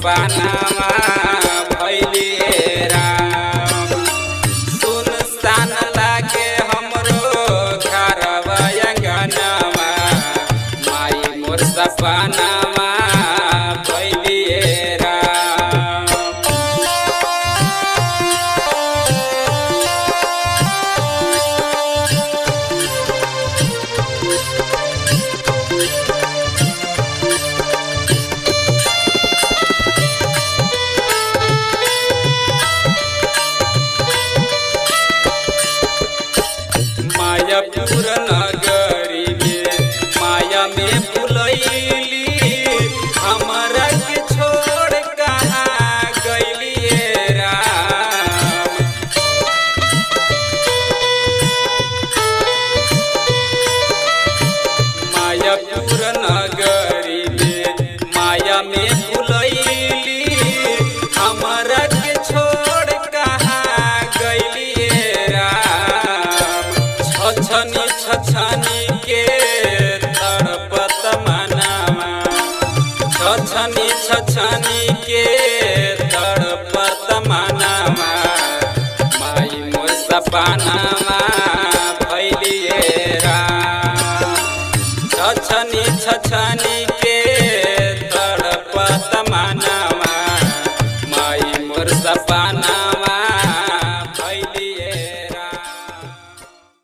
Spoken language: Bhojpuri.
सपनावा भइलिए राम। सुनसान लागे हमरो घरवा अंगनवा, माई मोर सपनावा भइलिए राम। मायापुर नगरी में माया में भुलैली, हमरा के छोड़ कहाँ गइलिए राम। मायापुर नगरी में माया में भुलैली, हमरा के छोड़ कहाँ गइलिए राम। छछनी छछनी के तड़पत मनवा, छछनी छछनी के तड़पत मनवा, माई मोर सपनावा भइलिए राम। छछनी छछनी के